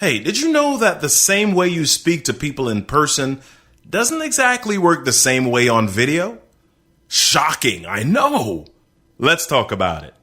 Hey, did you know that the same way you speak to people in person doesn't exactly work the same way on video? Shocking, I know. Let's talk about it.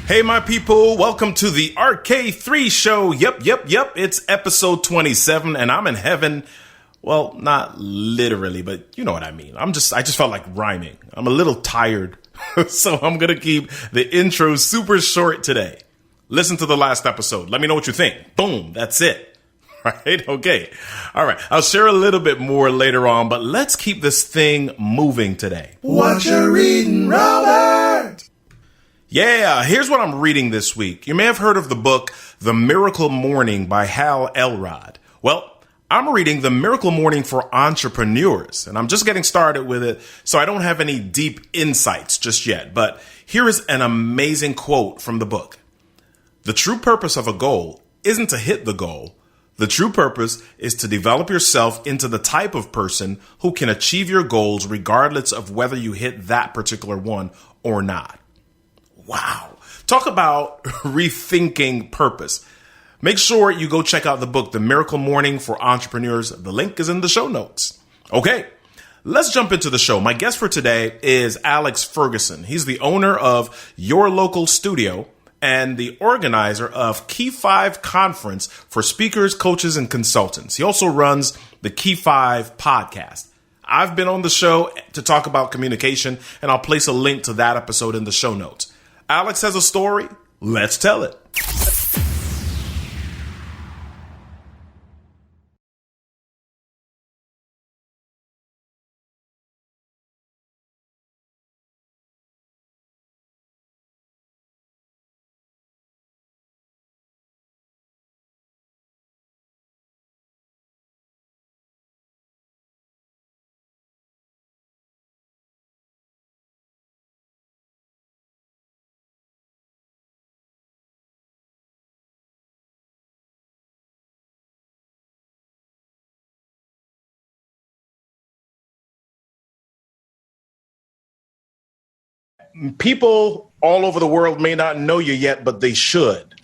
Hey, my people, welcome to the RK3 show. Yep. It's episode 27, and I'm in heaven. Well, not literally, but you know what I mean. I just felt like rhyming. I'm a little tired, so I'm going to keep the intro super short today. Listen to the last episode. Let me know what you think. Boom, that's it. Right? Okay. All right. I'll share a little bit more later on, but let's keep this thing moving today. What you reading, Robert? Yeah, here's what I'm reading this week. You may have heard of the book, The Miracle Morning by Elrod. Well, I'm reading The Miracle Morning for Entrepreneurs, and I'm just getting started with it, so I don't have any deep insights just yet. But here is an amazing quote from the book. The true purpose of a goal isn't to hit the goal. The true purpose is to develop yourself into the type of person who can achieve your goals regardless of whether you hit that particular one or not. Wow. Talk about rethinking purpose. Make sure you go check out the book, The Miracle Morning for Entrepreneurs. The link is in the show notes. Okay, let's jump into the show. My guest for today is Alex Ferguson. He's the owner of Your Local Studio and the organizer of Key 5 Conference for speakers, coaches, and consultants. He also runs the Key 5 podcast. I've been on the show to talk about communication, and I'll place a link to that episode in the show notes. Alex has a story. Let's tell it. People all over the world may not know you yet, but they should,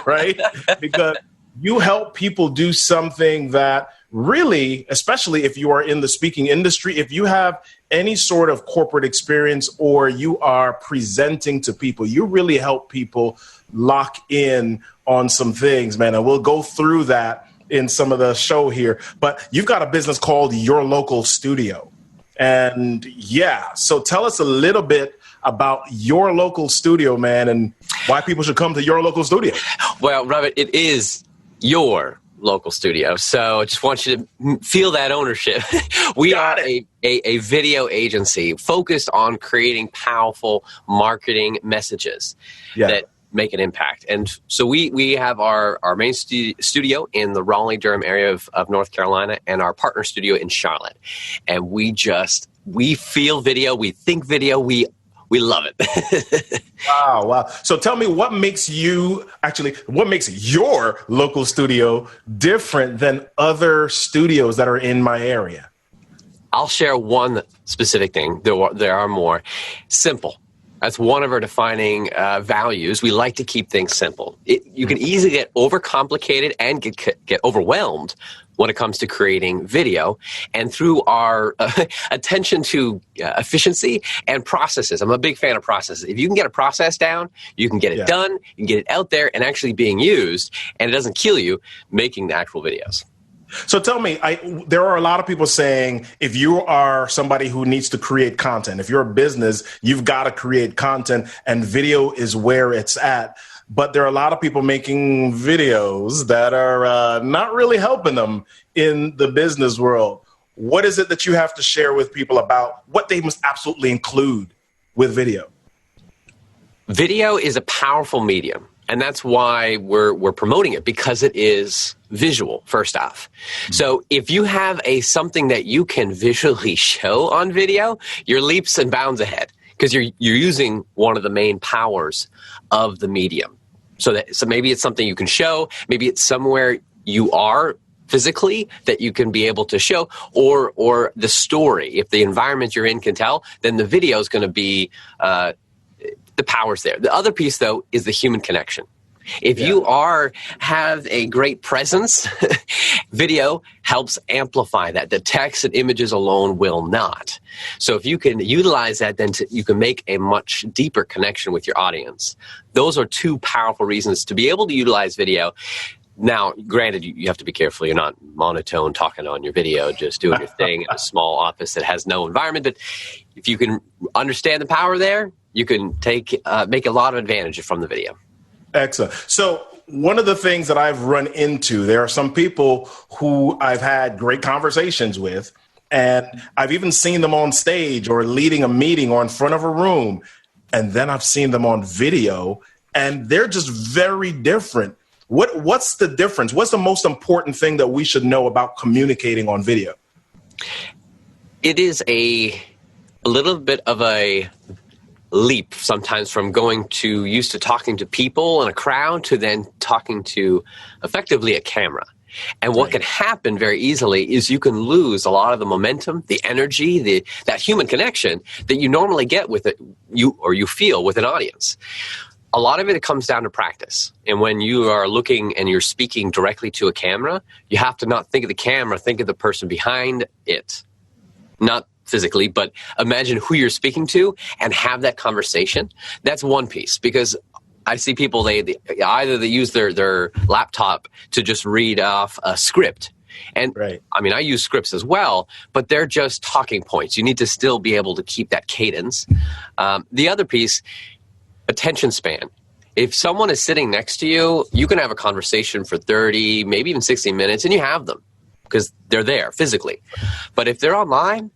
right? Because you help people do something that really, especially if you are in the speaking industry, if you have any sort of corporate experience or you are presenting to people, you really help people lock in on some things, man. And we'll go through that in some of the show here. But you've got a business called Your Local Studio. And yeah, so tell us a little bit about Your Local Studio, man, and why people should come to Your Local Studio. Well, Robert, it is your local studio. So I just want you to feel that ownership. We are a video agency focused on creating powerful marketing messages that make an impact. And so we have our main studio in the Raleigh-Durham area of North Carolina and our partner studio in Charlotte. And we feel video, we think video, we love it. Wow. So tell me, what makes your local studio different than other studios that are in my area? I'll share one specific thing. There are more. Simple. That's one of our defining values. We like to keep things simple. You can easily get overcomplicated and get overwhelmed when it comes to creating video. And through our attention to efficiency and processes, I'm a big fan of processes. If you can get a process down, you can get it done, you can get it out there and actually being used, and it doesn't kill you making the actual videos. So tell me, there are a lot of people saying if you are somebody who needs to create content, if you're a business, you've got to create content and video is where it's at. But there are a lot of people making videos that are not really helping them in the business world. What is it that you have to share with people about what they must absolutely include with video? Video is a powerful medium. And that's why we're promoting it, because it is visual, first off. So if you have something that you can visually show on video, you're leaps and bounds ahead, because you're using one of the main powers of the medium. So maybe it's something you can show, maybe it's somewhere you are physically that you can be able to show, or the story. If the environment you're in can tell, then the video is going to be the powers there. The other piece, though, is the human connection. If you have a great presence, video helps amplify that. The text and images alone will not. So if you can utilize that, then you can make a much deeper connection with your audience. Those are two powerful reasons to be able to utilize video. Now, granted, you have to be careful. You're not monotone talking on your video, just doing your thing in a small office that has no environment. But if you can understand the power there, you can make a lot of advantage from the video. Excellent. So one of the things that I've run into, there are some people who I've had great conversations with, and I've even seen them on stage or leading a meeting or in front of a room. And then I've seen them on video, and they're just very different. What's the difference? What's the most important thing that we should know about communicating on video? It is a little bit of a leap sometimes from used to talking to people in a crowd to then talking to effectively a camera. And what can happen very easily is you can lose a lot of the momentum, the energy, that human connection that you normally get with you feel with an audience. A lot of it comes down to practice. And when you are looking and you're speaking directly to a camera, you have to not think of the camera, think of the person behind it. Not physically, but imagine who you're speaking to and have that conversation. That's one piece, because I see people, they use their laptop to just read off a script. And I mean, I use scripts as well, but they're just talking points. You need to still be able to keep that cadence. The other piece, attention span. If someone is sitting next to you, you can have a conversation for 30, maybe even 60 minutes, and you have them because they're there physically. But if they're online,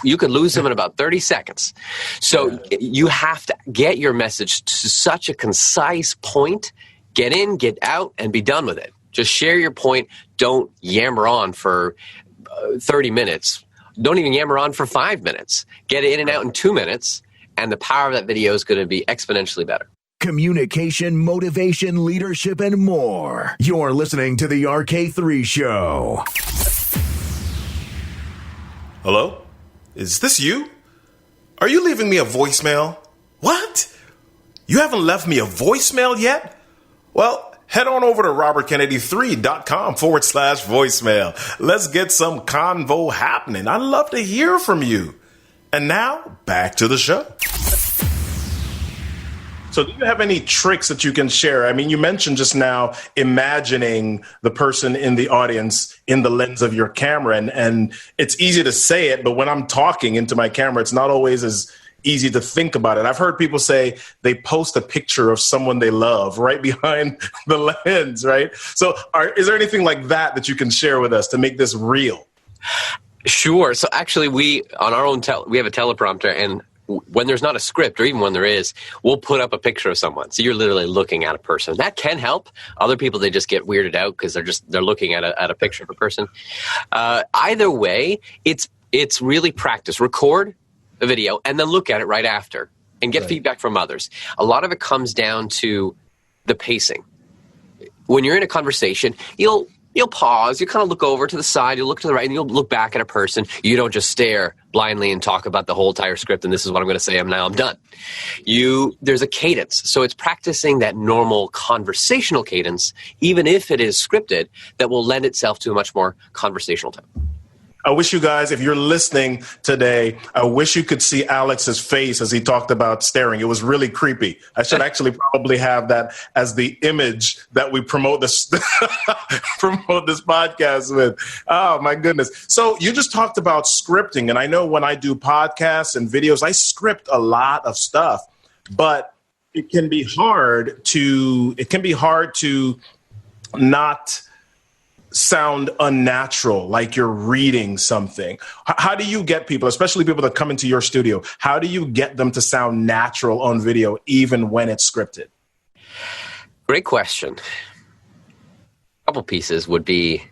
you could lose them in about 30 seconds. So you have to get your message to such a concise point, get in, get out, and be done with it. Just share your point. Don't yammer on for 30 minutes. Don't even yammer on for 5 minutes. Get in and out in 2 minutes, and the power of that video is going to be exponentially better. Communication, motivation, leadership, and more. You're listening to the RK3 Show. Hello? Is this you? Are you leaving me a voicemail? What? You haven't left me a voicemail yet? Well, head on over to robertkennedy3.com/voicemail. Let's get some convo happening. I'd love to hear from you. And now, back to the show. So do you have any tricks that you can share? I mean, you mentioned just now imagining the person in the audience in the lens of your camera. And it's easy to say it, but when I'm talking into my camera, it's not always as easy to think about it. I've heard people say they post a picture of someone they love right behind the lens, right? So is there anything like that you can share with us to make this real? Sure. So actually, we have a teleprompter, and when there's not a script, or even when there is, we'll put up a picture of someone. So you're literally looking at a person. That can help. Other people, they just get weirded out because they're looking at a picture of a person. Either way, it's really practice. Record a video and then look at it right after and get feedback from others. A lot of it comes down to the pacing. When you're in a conversation, you'll pause, you kind of look over to the side, you'll look to the right, and you'll look back at a person. You don't just stare blindly and talk about the whole entire script, and this is what I'm going to say, I'm done. There's a cadence. So it's practicing that normal conversational cadence, even if it is scripted, that will lend itself to a much more conversational tone. I wish you guys, if you're listening today, I wish you could see Alex's face as he talked about staring. It was really creepy. I should actually probably have that as the image that we promote this podcast with. Oh, my goodness. So you just talked about scripting. And I know when I do podcasts and videos, I script a lot of stuff. But it can be hard to not sound unnatural, like you're reading something. How do you get people, especially people that come into your studio, how do you get them to sound natural on video, even when it's scripted? Great question. A couple pieces would be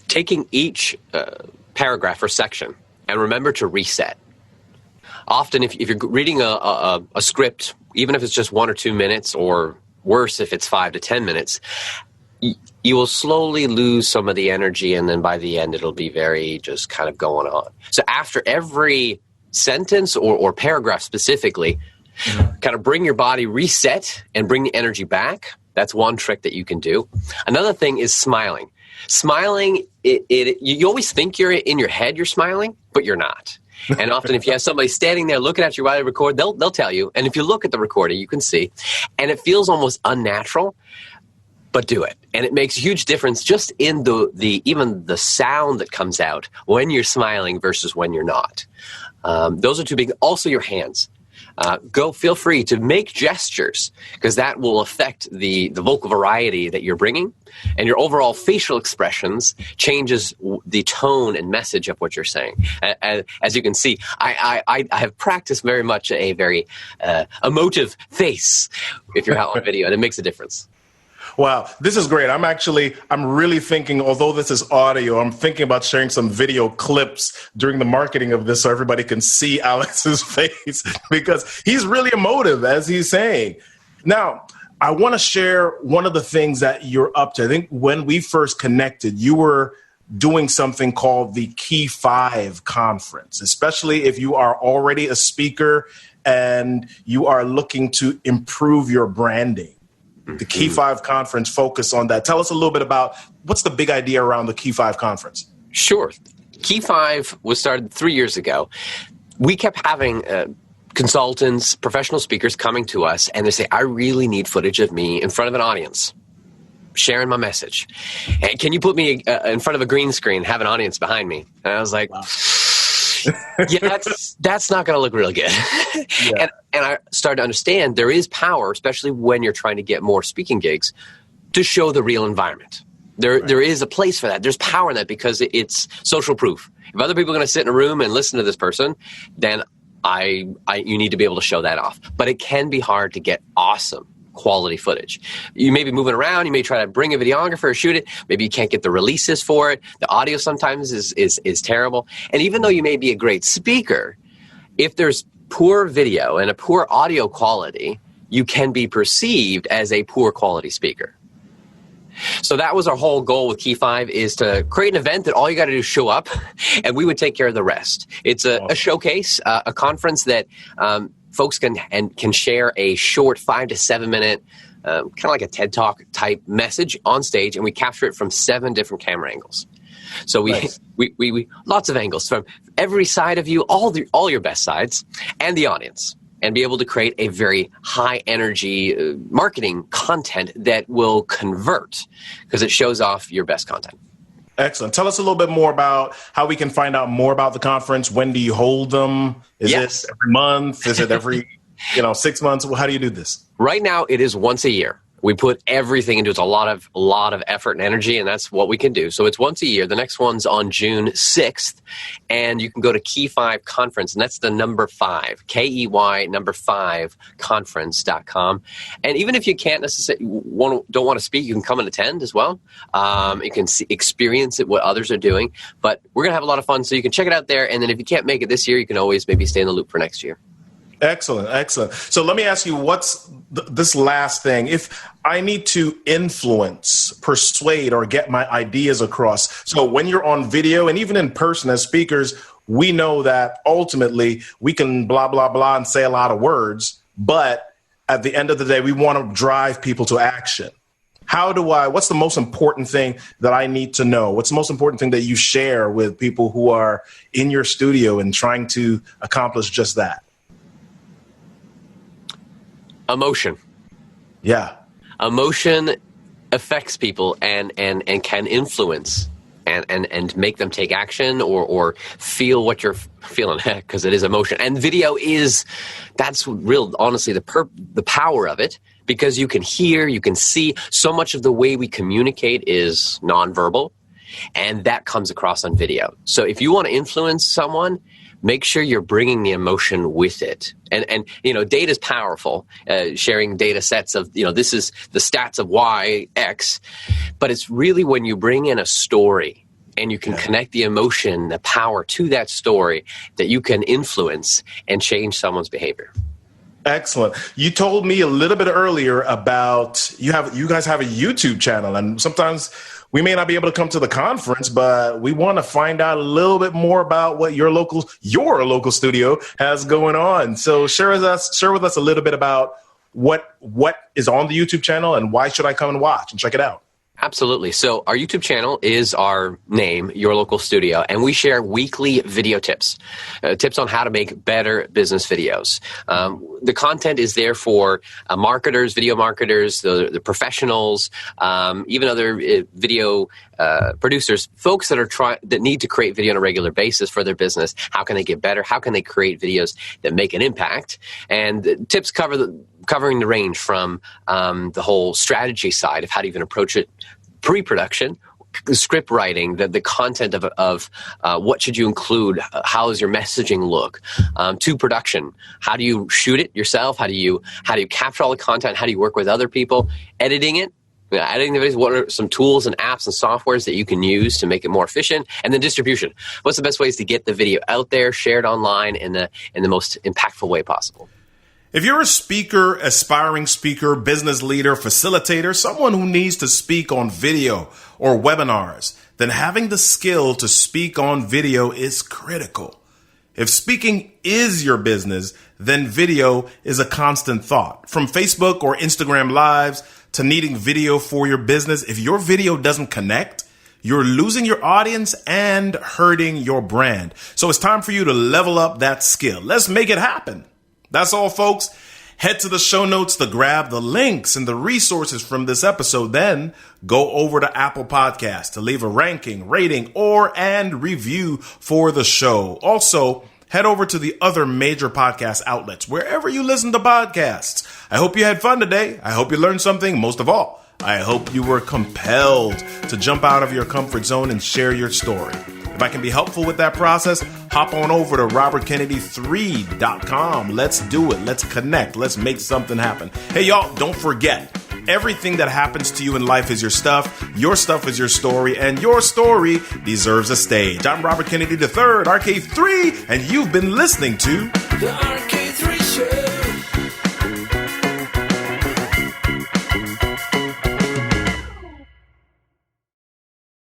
taking each paragraph or section and remember to reset. Often if you're reading a script, even if it's just 1 or 2 minutes, or worse if it's 5 to 10 minutes, you will slowly lose some of the energy, and then by the end it'll be very just kind of going on. So after every sentence or paragraph specifically, kind of bring your body, reset, and bring the energy back. That's one trick that you can do. Another thing is smiling. Smiling, you always think you're in your head you're smiling, but you're not. And often if you have somebody standing there looking at you while you record, they'll tell you. And if you look at the recording, you can see. And it feels almost unnatural, but do it. And it makes a huge difference just in even the sound that comes out when you're smiling versus when you're not. Those are two big. Also your hands. Feel free to make gestures, because that will affect the vocal variety that you're bringing, and your overall facial expressions changes the tone and message of what you're saying. As you can see, I have practiced very much a very emotive face if you're out on video, and it makes a difference. Wow, this is great. I'm really thinking, although this is audio, I'm thinking about sharing some video clips during the marketing of this so everybody can see Alex's face, because he's really emotive, as he's saying. Now, I want to share one of the things that you're up to. I think when we first connected, you were doing something called the Key 5 conference, especially if you are already a speaker and you are looking to improve your branding. The Key 5 conference focus on that. Tell us a little bit about what's the big idea around the Key 5 conference. Sure. Key 5 was started 3 years ago. We kept having consultants, professional speakers coming to us, and they say, I really need footage of me in front of an audience, sharing my message. And can you put me in front of a green screen, have an audience behind me? And I was like, wow. Yeah, that's not going to look real good. Yeah. And I started to understand there is power, especially when you're trying to get more speaking gigs, to show the real environment. There is a place for that. There's power in that because it's social proof. If other people are going to sit in a room and listen to this person, then you need to be able to show that off. But it can be hard to get awesome quality footage. You may be moving around. You may try to bring a videographer or shoot it. Maybe you can't get the releases for it. The audio sometimes is terrible. And even though you may be a great speaker, if there's poor video and a poor audio quality, you can be perceived as a poor quality speaker. So that was our whole goal with Key 5, is to create an event that all you got to do is show up, and we would take care of the rest. It's a showcase, a conference that folks can share a short 5 to 7 minute, kind of like a TED Talk type message on stage, and we capture it from 7 different camera angles. So we lots of angles from every side of you, all your best sides, and the audience, and be able to create a very high energy marketing content that will convert, because it shows off your best content. Excellent. Tell us a little bit more about how we can find out more about the conference. When do you hold them? Is it every month? Is it every 6 months? How do you do this? Right now, it is once a year. We put everything into it. It's a lot of effort and energy, and that's what we can do. So it's once a year. The next one's on June 6th, and you can go to Key 5 Conference, and that's the number 5, KEY number 5 conference.com. And even if you can't necessarily don't want to speak, you can come and attend as well. You can experience it, what others are doing. But we're going to have a lot of fun, so you can check it out there. And then if you can't make it this year, you can always maybe stay in the loop for next year. Excellent. So let me ask you, what's this last thing? If I need to influence, persuade, or get my ideas across. So when you're on video and even in person as speakers, we know that ultimately we can blah, blah, blah and say a lot of words. But at the end of the day, we want to drive people to action. What's the most important thing that I need to know? What's the most important thing that you share with people who are in your studio and trying to accomplish just that? Emotion. Yeah. Emotion affects people and can influence and make them take action or feel what you're feeling, because it is emotion. And video that's real, honestly, the power of it, because you can hear, you can see. So much of the way we communicate is nonverbal, and that comes across on video. So if you want to influence someone, make sure you're bringing the emotion with it. And data is powerful, sharing data sets of, this is the stats of Y, X, but it's really when you bring in a story and you can connect the emotion, the power to that story that you can influence and change someone's behavior. Excellent. You told me a little bit earlier about you guys have a YouTube channel, and sometimes we may not be able to come to the conference, but we want to find out a little bit more about what your local studio has going on. So share with us a little bit about what is on the YouTube channel and why should I come and watch and check it out. Absolutely. So our YouTube channel is our name, Your Local Studio, and we share weekly video tips on how to make better business videos. The content is there for marketers, video marketers, the professionals, even other video producers, folks that need to create video on a regular basis for their business. How can they get better? How can they create videos that make an impact? And the tips covering the range from the whole strategy side of how to even approach it, pre-production, script writing, the content of what should you include, how does your messaging look, to production. How do you shoot it yourself? How do you capture all the content? How do you work with other people? Editing it. Editing the videos, what are some tools and apps and softwares that you can use to make it more efficient? And then distribution. What's the best ways to get the video out there, shared online in the most impactful way possible? If you're a speaker, aspiring speaker, business leader, facilitator, someone who needs to speak on video or webinars, then having the skill to speak on video is critical. If speaking is your business, then video is a constant thought. From Facebook or Instagram Lives to needing video for your business, if your video doesn't connect, you're losing your audience and hurting your brand. So it's time for you to level up that skill. Let's make it happen. That's all, folks. Head to the show notes to grab the links and the resources from this episode. Then go over to Apple Podcasts to leave a ranking, rating, and review for the show. Also, head over to the other major podcast outlets, wherever you listen to podcasts. I hope you had fun today. I hope you learned something. Most of all, I hope you were compelled to jump out of your comfort zone and share your story. If I can be helpful with that process, hop on over to robertkennedy3.com. Let's do it. Let's connect. Let's make something happen. Hey, y'all, don't forget, everything that happens to you in life is your stuff is your story, and your story deserves a stage. I'm Robert Kennedy III, RK3, and you've been listening to The RK3 Show.